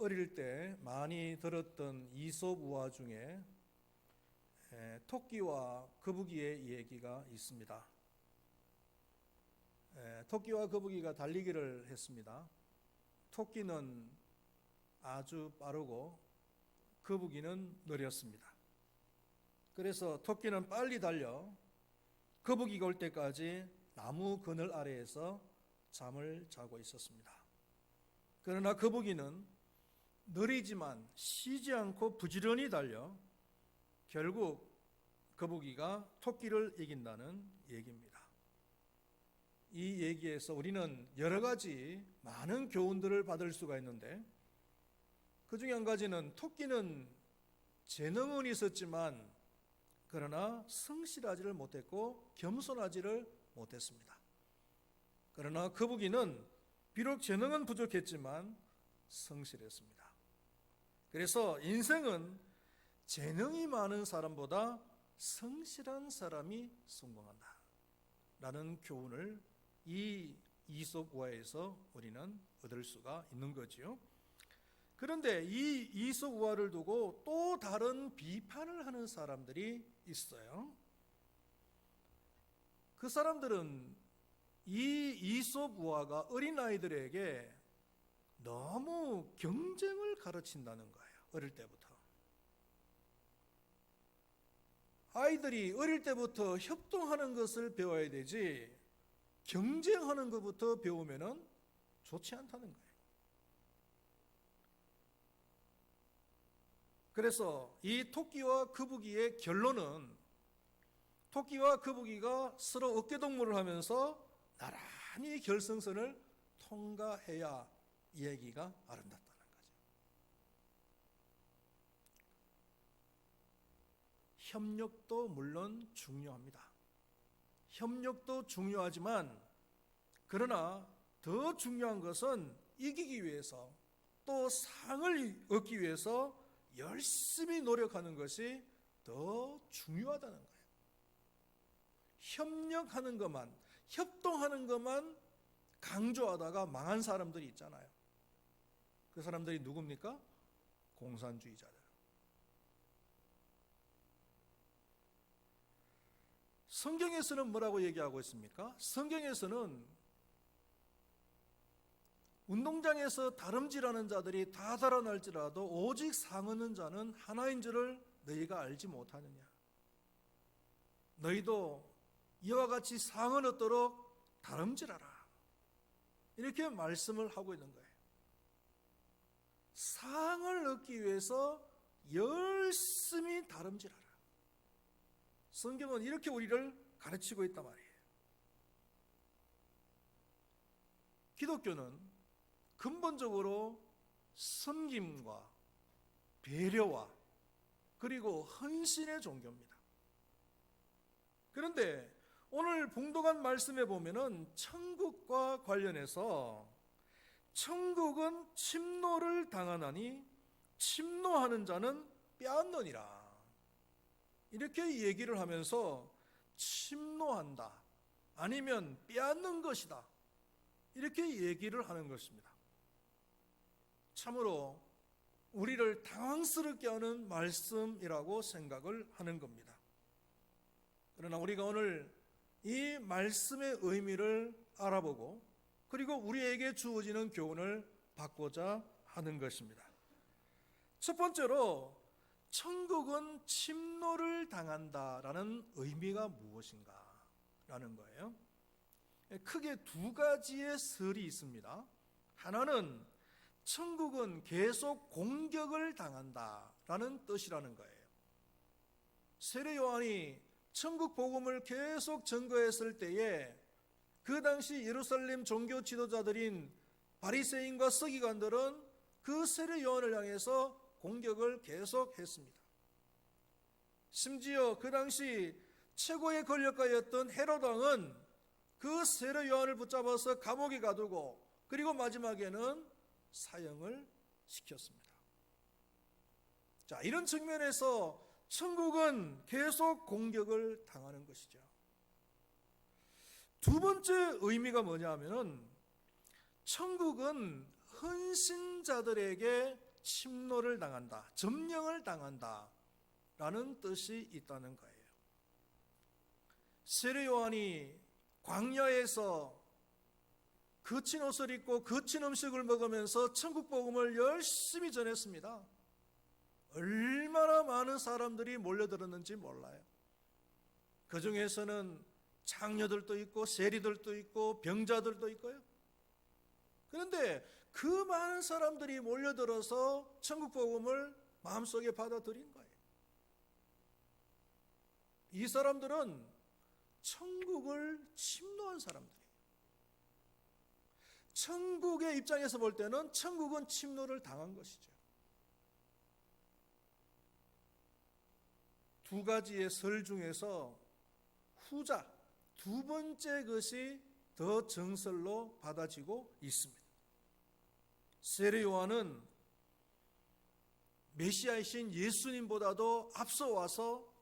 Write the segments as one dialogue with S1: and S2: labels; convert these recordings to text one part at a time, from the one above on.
S1: 어릴 때 많이 들었던 이솝 우화 중에 토끼와 거북이의 얘기가 있습니다. 토끼와 거북이가 달리기를 했습니다. 토끼는 아주 빠르고 거북이는 느렸습니다. 그래서 토끼는 빨리 달려 거북이가 올 때까지 나무 그늘 아래에서 잠을 자고 있었습니다. 그러나 거북이는 느리지만 쉬지 않고 부지런히 달려 결국 거북이가 토끼를 이긴다는 얘기입니다. 이 얘기에서 우리는 여러 가지 많은 교훈들을 받을 수가 있는데, 그 중에 한 가지는 토끼는 재능은 있었지만 그러나 성실하지를 못했고 겸손하지를 못했습니다. 그러나 거북이는 비록 재능은 부족했지만 성실했습니다. 그래서 인생은 재능이 많은 사람보다 성실한 사람이 성공한다 라는 교훈을 이 이솝 우화에서 우리는 얻을 수가 있는 거지요. 그런데 이 이솝 우화를 두고 또 다른 비판을 하는 사람들이 있어요. 그 사람들은 이 이솝 우화가 어린아이들에게 너무 경쟁을 가르친다는 거예요. 어릴 때부터. 아이들이 어릴 때부터 협동하는 것을 배워야 되지 경쟁하는 것부터 배우면 좋지 않다는 거예요. 그래서 이 토끼와 거북이의 결론은 토끼와 거북이가 서로 어깨동무를 하면서 나란히 결승선을 통과해야 이 얘기가 아름답다는 거죠. 협력도 물론 중요합니다. 협력도 중요하지만 그러나 더 중요한 것은 이기기 위해서 또 상을 얻기 위해서 열심히 노력하는 것이 더 중요하다는 거예요. 협력하는 것만, 협동하는 것만 강조하다가 망한 사람들이 있잖아요. 그 사람들이 누굽니까? 공산주의자들. 성경에서는 뭐라고 얘기하고 있습니까? 성경에서는 운동장에서 다름질하는 자들이 다 달아날지라도 오직 상 얻는 자는 하나인 줄을 너희가 알지 못하느냐. 너희도 이와 같이 상을 얻도록 다름질하라. 이렇게 말씀을 하고 있는 거예요. 상을 얻기 위해서 열심히 다름질하라. 성경은 이렇게 우리를 가르치고 있단 말이에요. 기독교는 근본적으로 섬김과 배려와 그리고 헌신의 종교입니다. 그런데 오늘 봉독한 말씀에 보면은 천국과 관련해서 천국은 침노를 당하나니 침노하는 자는 빼앗느니라. 이렇게 얘기를 하면서 침노한다 아니면 빼앗는 것이다 이렇게 얘기를 하는 것입니다. 참으로 우리를 당황스럽게 하는 말씀이라고 생각을 하는 겁니다. 그러나 우리가 오늘 이 말씀의 의미를 알아보고 그리고 우리에게 주어지는 교훈을 받고자 하는 것입니다. 첫 번째로 천국은 침노를 당한다라는 의미가 무엇인가 라는 거예요. 크게 두 가지의 설이 있습니다. 하나는 천국은 계속 공격을 당한다라는 뜻이라는 거예요. 세례 요한이 천국 복음을 계속 전거했을 때에 그 당시 예루살렘 종교 지도자들인 바리새인과 서기관들은 그 세례 요한을 향해서 공격을 계속했습니다. 심지어 그 당시 최고의 권력가였던 헤롯 왕은 그 세례 요한을 붙잡아서 감옥에 가두고 그리고 마지막에는 사형을 시켰습니다. 자, 이런 측면에서 천국은 계속 공격을 당하는 것이죠. 두 번째 의미가 뭐냐 하면은 천국은 헌신자들에게 침노를 당한다, 점령을 당한다 라는 뜻이 있다는 거예요. 세례 요한이 광야에서 거친 옷을 입고 거친 음식을 먹으면서 천국 복음을 열심히 전했습니다. 얼마나 많은 사람들이 몰려들었는지 몰라요. 그 중에서는 장녀들도 있고 세리들도 있고 병자들도 있고요. 그런데 그 많은 사람들이 몰려들어서 천국 복음을 마음속에 받아들인 거예요. 이 사람들은 천국을 침노한 사람들이에요. 천국의 입장에서 볼 때는 천국은 침노를 당한 것이죠. 두 가지의 설 중에서 후자, 두 번째 것이 더 정설로 받아지고 있습니다. 세례 요한은 메시아이신 예수님보다도 앞서 와서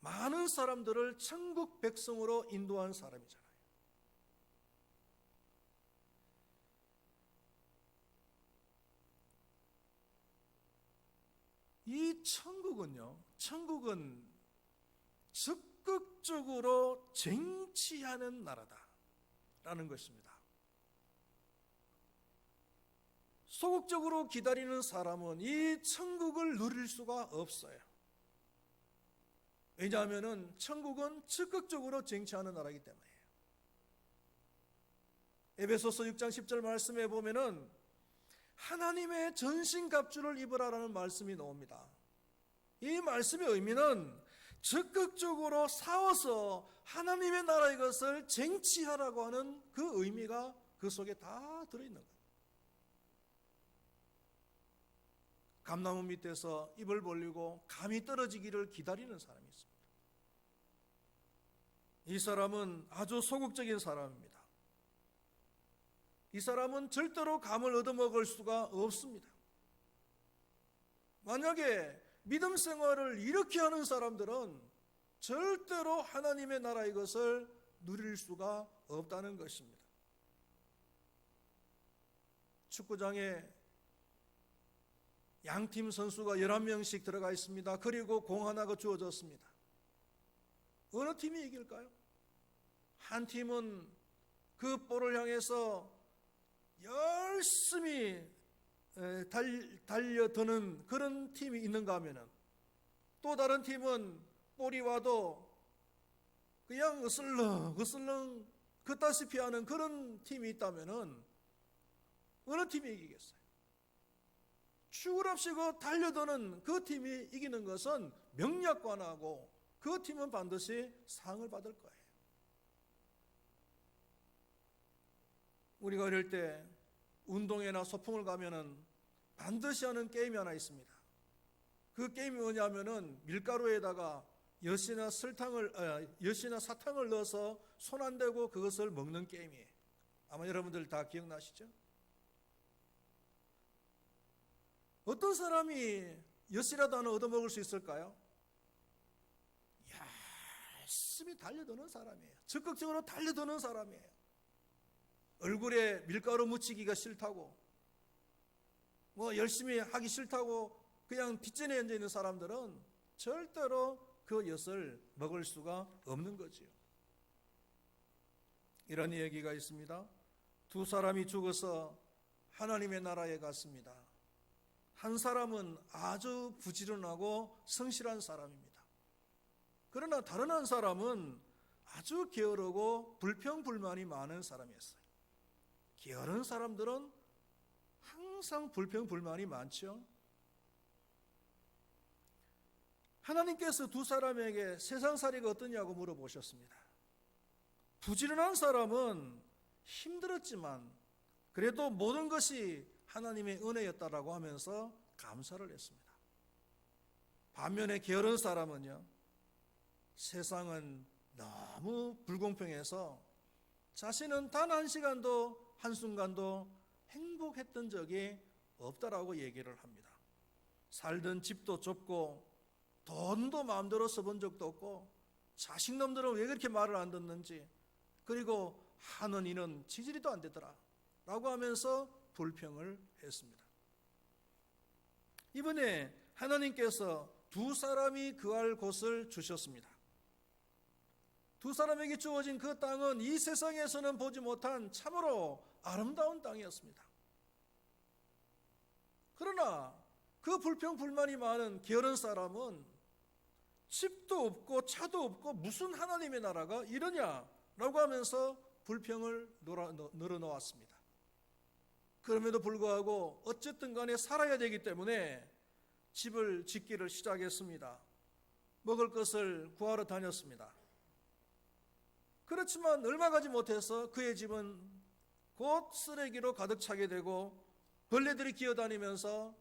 S1: 많은 사람들을 천국 백성으로 인도한 사람이잖아요. 이 천국은 적극적으로 쟁취하는 나라다라는 것입니다. 소극적으로 기다리는 사람은 이 천국을 누릴 수가 없어요. 왜냐하면 천국은 적극적으로 쟁취하는 나라이기 때문이에요. 에베소서 6장 10절 말씀에 보면은 하나님의 전신갑주를 입으라라는 말씀이 나옵니다. 이 말씀의 의미는 적극적으로 싸워서 하나님의 나라의 것을 쟁취하라고 하는 그 의미가 그 속에 다 들어있는 거예요. 감나무 밑에서 입을 벌리고 감이 떨어지기를 기다리는 사람이 있습니다. 이 사람은 아주 소극적인 사람입니다. 이 사람은 절대로 감을 얻어먹을 수가 없습니다. 만약에 믿음 생활을 이렇게 하는 사람들은 절대로 하나님의 나라의 것을 누릴 수가 없다는 것입니다. 축구장에 양팀 선수가 11명씩 들어가 있습니다. 그리고 공 하나가 주어졌습니다. 어느 팀이 이길까요? 한 팀은 그 볼을 향해서 열심히 달려드는 그런 팀이 있는가 하면은, 또 다른 팀은 볼이 와도 그냥 으슬렁 걷다시피 하는 그런 팀이 있다면은 어느 팀이 이기겠어요? 축을합시고 달려드는 그 팀이 이기는 것은 명약관하고 그 팀은 반드시 상을 받을 거예요. 우리가 어릴 때 운동회나 소풍을 가면은 반드시 하는 게임이 하나 있습니다. 그 게임이 뭐냐면은 밀가루에다가 엿이나 사탕을 넣어서 손 안 대고 그것을 먹는 게임이에요. 아마 여러분들 다 기억나시죠? 어떤 사람이 엿이라도 하나 얻어먹을 수 있을까요? 열심히 달려드는 사람이에요. 적극적으로 달려드는 사람이에요. 얼굴에 밀가루 묻히기가 싫다고, 열심히 하기 싫다고 그냥 뒷전에 앉아 있는 사람들은 절대로 그 엿을 먹을 수가 없는 거지요. 이런 얘기가 있습니다. 두 사람이 죽어서 하나님의 나라에 갔습니다. 한 사람은 아주 부지런하고 성실한 사람입니다. 그러나 다른 한 사람은 아주 게으르고 불평불만이 많은 사람이었어요. 게으른 사람들은 항상 불평불만이 많죠. 하나님께서 두 사람에게 세상살이가 어떠냐고 물어보셨습니다. 부지런한 사람은 힘들었지만 그래도 모든 것이 하나님의 은혜였다라고 하면서 감사를 했습니다. 반면에 게으른 사람은요, 세상은 너무 불공평해서 자신은 단 한 시간도 한순간도 행복했던 적이 없다라고 얘기를 합니다. 살던 집도 좁고 돈도 마음대로 써본 적도 없고 자식놈들은 왜 그렇게 말을 안 듣는지, 그리고 하는 이는 지지리도 안 되더라 라고 하면서 불평을 했습니다. 이번에 하나님께서 두 사람이 거할 곳을 주셨습니다. 두 사람에게 주어진 그 땅은 이 세상에서는 보지 못한 참으로 아름다운 땅이었습니다. 그러나 그 불평불만이 많은 게으른 사람은 집도 없고 차도 없고 무슨 하나님의 나라가 이러냐라고 하면서 불평을 늘어놓았습니다. 그럼에도 불구하고 어쨌든 간에 살아야 되기 때문에 집을 짓기를 시작했습니다. 먹을 것을 구하러 다녔습니다. 그렇지만 얼마 가지 못해서 그의 집은 곧 쓰레기로 가득 차게 되고 벌레들이 기어다니면서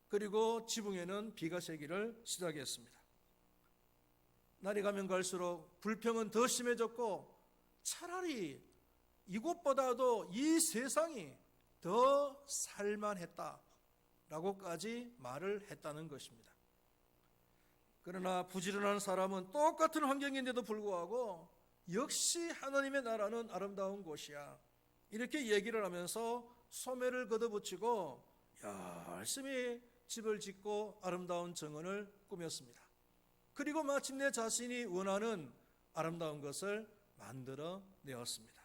S1: 그리고 지붕에는 비가 새기를 시작했습니다. 날이 가면 갈수록 불평은 더 심해졌고 차라리 이곳보다도 이 세상이 더 살만했다라고까지 말을 했다는 것입니다. 그러나 부지런한 사람은 똑같은 환경인데도 불구하고 역시 하나님의 나라는 아름다운 곳이야, 이렇게 얘기를 하면서 소매를 걷어붙이고 열심히 집을 짓고 아름다운 정원을 꾸몄습니다. 그리고 마침내 자신이 원하는 아름다운 것을 만들어 내었습니다.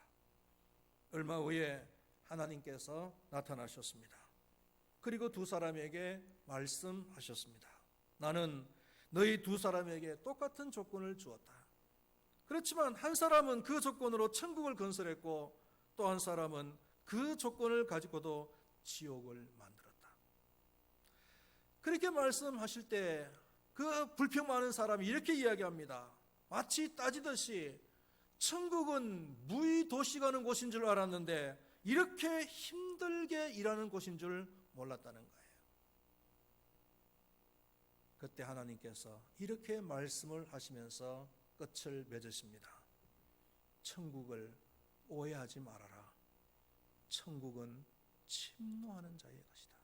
S1: 얼마 후에 하나님께서 나타나셨습니다. 그리고 두 사람에게 말씀하셨습니다. 나는 너희 두 사람에게 똑같은 조건을 주었다. 그렇지만 한 사람은 그 조건으로 천국을 건설했고 또 한 사람은 그 조건을 가지고도 지옥을 만들었다. 그렇게 말씀하실 때 그 불평 많은 사람이 이렇게 이야기합니다. 마치 따지듯이 천국은 무의 도시가는 곳인 줄 알았는데 이렇게 힘들게 일하는 곳인 줄 몰랐다는 거예요. 그때 하나님께서 이렇게 말씀을 하시면서 끝을 맺으십니다. 천국을 오해하지 말아라. 천국은 침노하는 자의 것이다.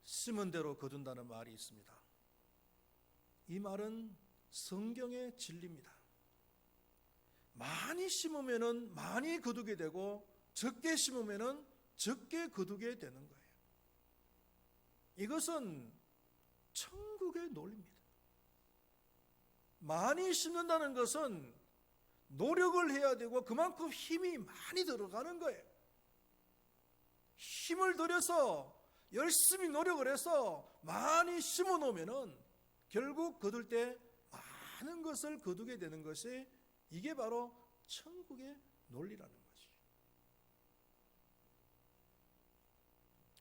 S1: 심은 대로 거둔다는 말이 있습니다. 이 말은 성경의 진리입니다. 많이 심으면 많이 거두게 되고 적게 심으면 적게 거두게 되는 거예요. 이것은 천국의 논리입니다. 많이 심는다는 것은 노력을 해야 되고 그만큼 힘이 많이 들어가는 거예요. 힘을 들여서 열심히 노력을 해서 많이 심어 놓으면 결국 거둘 때 많은 것을 거두게 되는 것이 이게 바로 천국의 논리라는 거지.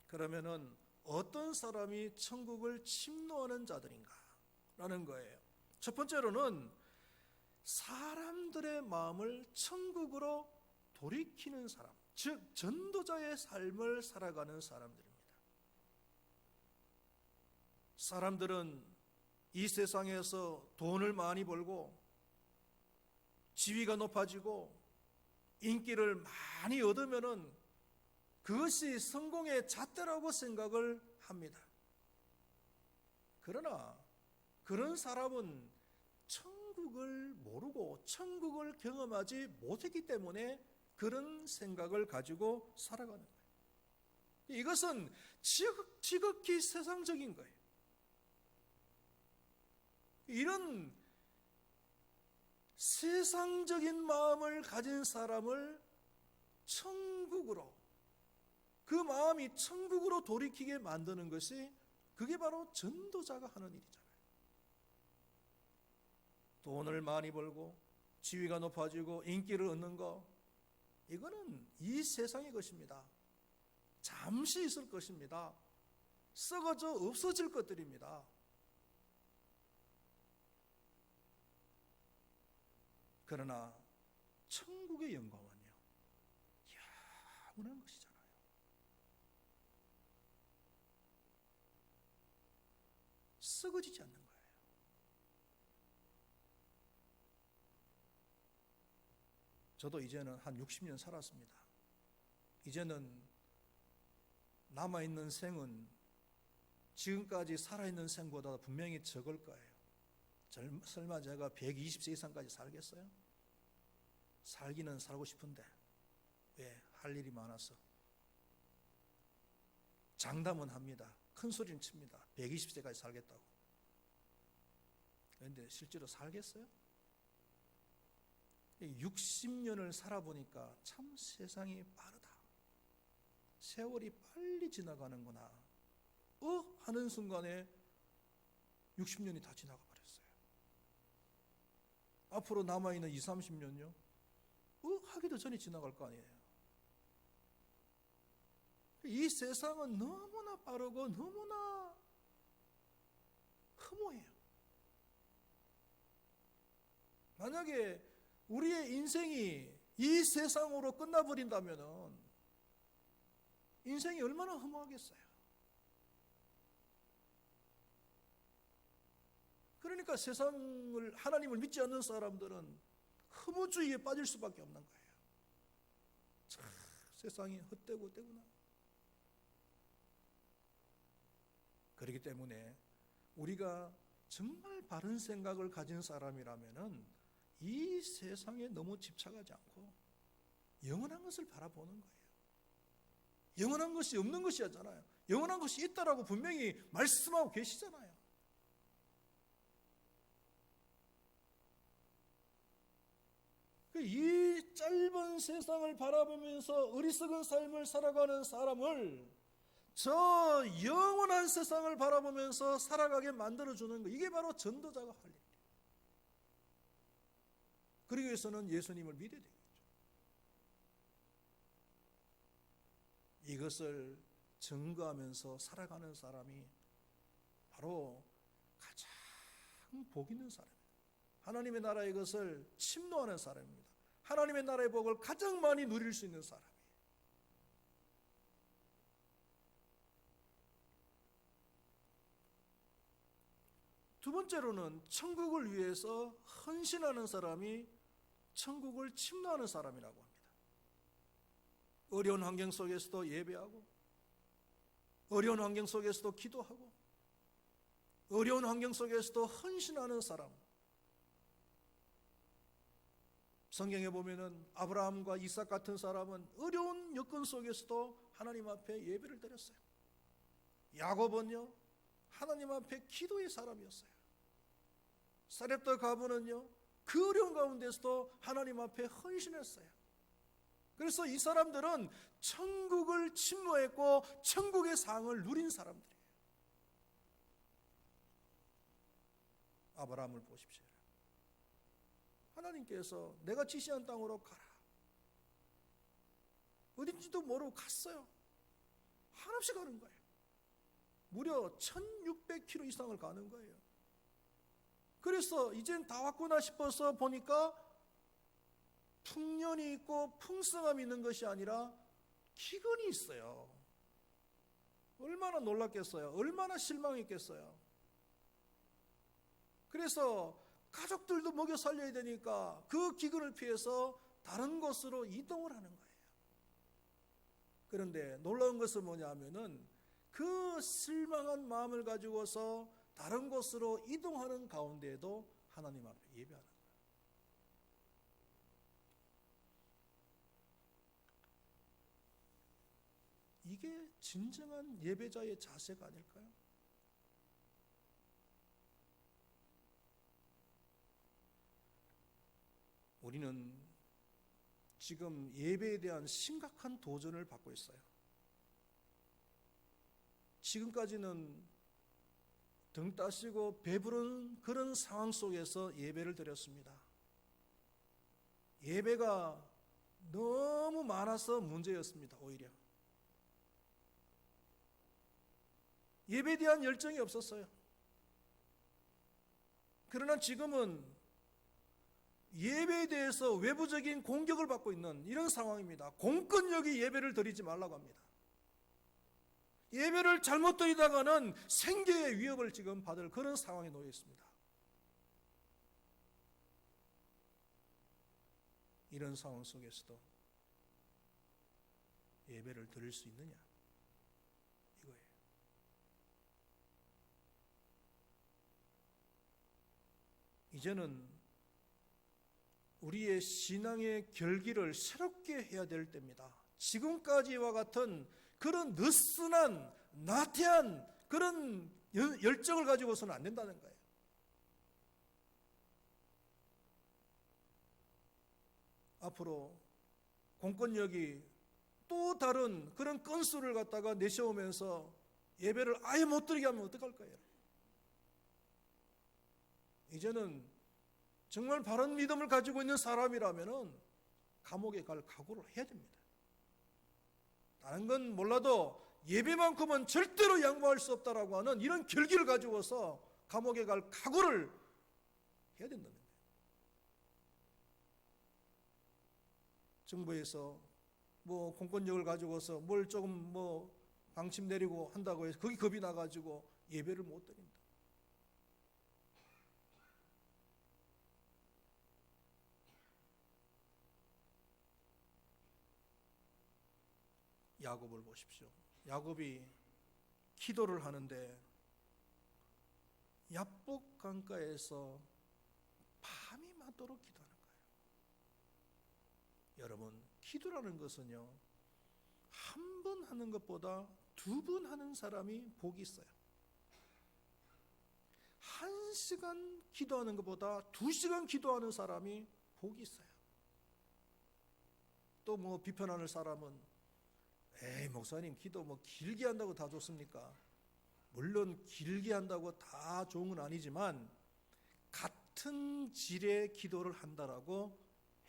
S1: 그러면은 어떤 사람이 천국을 침노하는 자들인가 라는 거예요. 첫 번째로는 사람들의 마음을 천국으로 돌이키는 사람, 즉 전도자의 삶을 살아가는 사람들입니다. 사람들은 이 세상에서 돈을 많이 벌고 지위가 높아지고 인기를 많이 얻으면은 그것이 성공의 잣대라고 생각을 합니다. 그러나 그런 사람은 천국을 모르고 천국을 경험하지 못했기 때문에 그런 생각을 가지고 살아가는 거예요. 이것은 지극히 세상적인 거예요. 이런 세상적인 마음을 가진 사람을 천국으로, 그 마음이 천국으로 돌이키게 만드는 것이 그게 바로 전도자가 하는 일이잖아요. 돈을 많이 벌고 지위가 높아지고 인기를 얻는 거, 이거는 이 세상의 것입니다. 잠시 있을 것입니다. 썩어져 없어질 것들입니다. 그러나 천국의 영광은요, 영원한 것이잖아요. 썩어지지 않는 거예요. 저도 이제는 한 60년 살았습니다. 이제는 남아있는 생은 지금까지 살아있는 생보다 분명히 적을 거예요. 설마 제가 120세 이상까지 살겠어요? 살기는 살고 싶은데 왜? 할 일이 많아서. 장담은 합니다. 큰 소리는 칩니다. 120세까지 살겠다고. 그런데 실제로 살겠어요? 60년을 살아보니까 참 세상이 빠르다. 세월이 빨리 지나가는구나. 하는 순간에 60년이 다 지나가 버렸어요. 앞으로 남아있는 20, 30년요? 하기도 전에 지나갈 거 아니에요. 이 세상은 너무나 빠르고 너무나 허무해요. 만약에 우리의 인생이 이 세상으로 끝나버린다면 인생이 얼마나 허무하겠어요. 그러니까 세상을, 하나님을 믿지 않는 사람들은 허무주의에 빠질 수밖에 없는 거예요. 참 세상이 헛되고 헛되구나. 그렇기 때문에 우리가 정말 바른 생각을 가진 사람이라면은 이 세상에 너무 집착하지 않고 영원한 것을 바라보는 거예요. 영원한 것이 없는 것이 잖아요. 영원한 것이 있다라고 분명히 말씀하고 계시잖아요. 이 짧은 세상을 바라보면서 어리석은 삶을 살아가는 사람을 저 영원한 세상을 바라보면서 살아가게 만들어주는 것, 이게 바로 전도자가 할 일이에요. 그러기 위해서는 예수님을 믿어야 되겠죠. 이것을 증거하면서 살아가는 사람이 바로 가장 복 있는 사람이에요. 하나님의 나라의 것을 침노하는 사람입니다. 하나님의 나라의 복을 가장 많이 누릴 수 있는 사람이에요. 두 번째로는 천국을 위해서 헌신하는 사람이 천국을 침노하는 사람이라고 합니다. 어려운 환경 속에서도 예배하고, 어려운 환경 속에서도 기도하고, 어려운 환경 속에서도 헌신하는 사람. 성경에 보면은 아브라함과 이삭 같은 사람은 어려운 여건 속에서도 하나님 앞에 예배를 드렸어요. 야곱은요, 하나님 앞에 기도의 사람이었어요. 사렙다 가브는요, 그 어려운 가운데서도 하나님 앞에 헌신했어요. 그래서 이 사람들은 천국을 침노했고 천국의 상을 누린 사람들이에요. 아브라함을 보십시오. 하나님께서 내가 지시한 땅으로 가라. 어딘지도 모르고 갔어요. 한없이 가는 거예요. 무려 1600km 이상을 가는 거예요. 그래서 이젠 다 왔구나 싶어서 보니까 풍년이 있고 풍성함이 있는 것이 아니라 기근이 있어요. 얼마나 놀랐겠어요. 얼마나 실망했겠어요. 그래서 가족들도 먹여 살려야 되니까 그 기근을 피해서 다른 곳으로 이동을 하는 거예요. 그런데 놀라운 것은 뭐냐면은 그 실망한 마음을 가지고서 다른 곳으로 이동하는 가운데에도 하나님 앞에 예배하는 거예요. 이게 진정한 예배자의 자세가 아닐까요? 우리는 지금 예배에 대한 심각한 도전을 받고 있어요. 지금까지는 등 따시고 배부른 그런 상황 속에서 예배를 드렸습니다. 예배가 너무 많아서 문제였습니다. 오히려 예배에 대한 열정이 없었어요. 그러나 지금은 예배에 대해서 외부적인 공격을 받고 있는 이런 상황입니다. 공권력이 예배를 드리지 말라고 합니다. 예배를 잘못 드리다가는 생계의 위협을 지금 받을 그런 상황에 놓여 있습니다. 이런 상황 속에서도 예배를 드릴 수 있느냐? 이거예요. 이제는 우리의 신앙의 결기를 새롭게 해야 될 때입니다. 지금까지와 같은 그런 느슨한 나태한 그런 열정을 가지고서는 안 된다는 거예요. 앞으로 공권력이 또 다른 그런 건수를 갖다가 내세우면서 예배를 아예 못 드리게 하면 어떡할 거예요? 이제는 정말 바른 믿음을 가지고 있는 사람이라면은 감옥에 갈 각오를 해야 됩니다. 다른 건 몰라도 예배만큼은 절대로 양보할 수 없다라고 하는 이런 결기를 가지고서 감옥에 갈 각오를 해야 된다는 거예요. 정부에서 뭐 공권력을 가지고서 뭘 조금 뭐 방침 내리고 한다고 해서 거기 겁이 나가지고 예배를 못 드린다. 야곱을 보십시오. 야곱이 기도를 하는데 야복 강가에서 밤이 맞도록 기도하는 거예요. 여러분, 기도라는 것은요, 한 번 하는 것보다 두 번 하는 사람이 복이 있어요. 1시간 기도하는 것보다 2시간 기도하는 사람이 복이 있어요. 또 뭐 비판하는 사람은 에이, 목사님 기도 뭐 길게 한다고 다 좋습니까? 물론 길게 한다고 다 좋은 건 아니지만 같은 질의 기도를 한다라고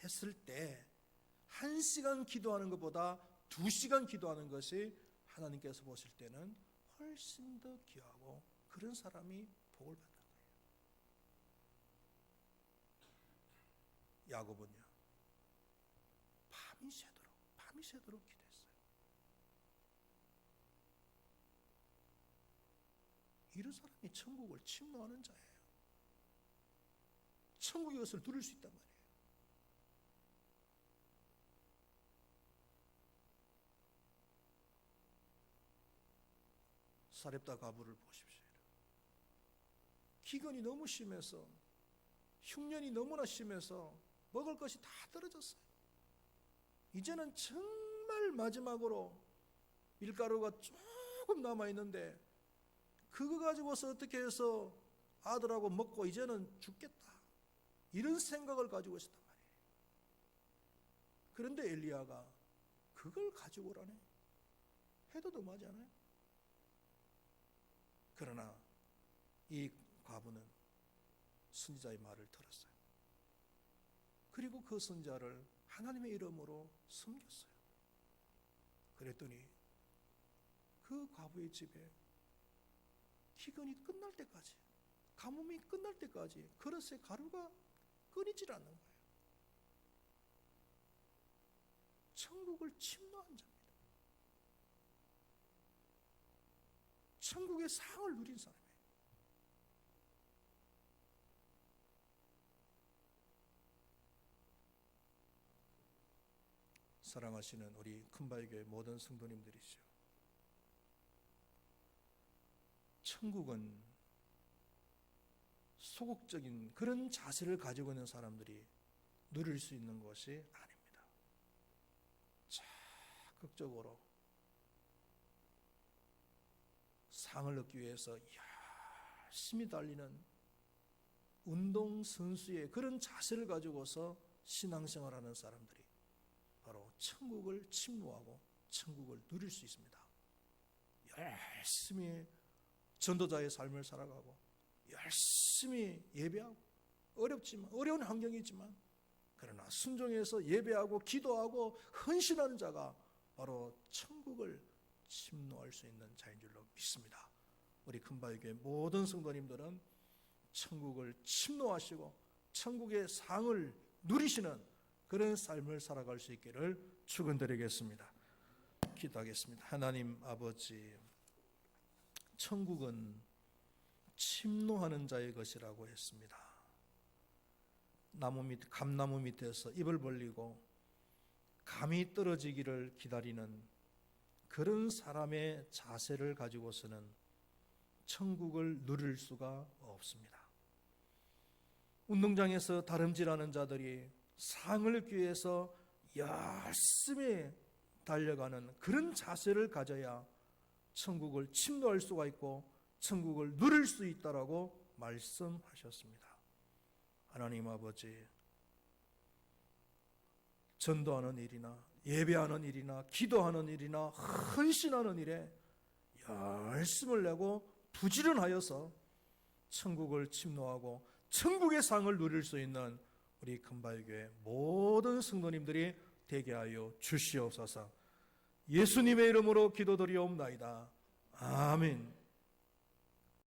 S1: 했을 때 1시간 기도하는 것보다 2시간 기도하는 것이 하나님께서 보실 때는 훨씬 더 귀하고 그런 사람이 복을 받는 거예요. 야곱은요, 밤이 새도록 기도했어요. 이런 사람이 천국을 침노하는 자예요. 천국의 것을 누릴 수 있단 말이에요. 사렙다 가부를 보십시오. 기근이 너무 심해서, 흉년이 너무나 심해서 먹을 것이 다 떨어졌어요. 이제는 정말 마지막으로 밀가루가 조금 남아있는데 그거 가지고서 어떻게 해서 아들하고 먹고 이제는 죽겠다, 이런 생각을 가지고 있었단 말이에요. 그런데 엘리야가 그걸 가지고 오라네. 해도 너무하지 않아요? 그러나 이 과부는 선지자의 말을 들었어요. 그리고 그 선지자를 하나님의 이름으로 섬겼어요. 그랬더니 그 과부의 집에 기근이 끝날 때까지, 가뭄이 끝날 때까지 그릇에 가루가 끊이질 않는 거예요. 천국을 침노한 자입니다. 천국의 상을 누린 사람이에요. 사랑하시는 우리 큰바위교회 모든 성도님들이시죠. 천국은 소극적인 그런 자세를 가지고 있는 사람들이 누릴 수 있는 것이 아닙니다. 적극적으로 상을 얻기 위해서 열심히 달리는 운동선수의 그런 자세를 가지고서 신앙생활하는 사람들이 바로 천국을 침노하고 천국을 누릴 수 있습니다. 열심히 전도자의 삶을 살아가고 열심히 예배하고, 어려운 환경이지만 그러나 순종해서 예배하고 기도하고 헌신하는 자가 바로 천국을 침노할 수 있는 자인 줄로 믿습니다. 우리 큰바위교회 모든 성도님들은 천국을 침노하시고 천국의 상을 누리시는 그런 삶을 살아갈 수 있기를 축원드리겠습니다. 기도하겠습니다. 하나님 아버지, 천국은 침노하는 자의 것이라고 했습니다. 감나무 밑에서 입을 벌리고 감이 떨어지기를 기다리는 그런 사람의 자세를 가지고서는 천국을 누릴 수가 없습니다. 운동장에서 다름질하는 자들이 상을 얻기 위해서 열심히 달려가는 그런 자세를 가져야 천국을 침노할 수가 있고 천국을 누릴 수 있다라고 말씀하셨습니다. 하나님 아버지, 전도하는 일이나 예배하는 일이나 기도하는 일이나 헌신하는 일에 열심을 내고 부지런하여서 천국을 침노하고 천국의 상을 누릴 수 있는 우리 금발교회 모든 성도님들이 되게 하여 주시옵소서. 예수님의 이름으로 기도드리옵나이다. 아멘.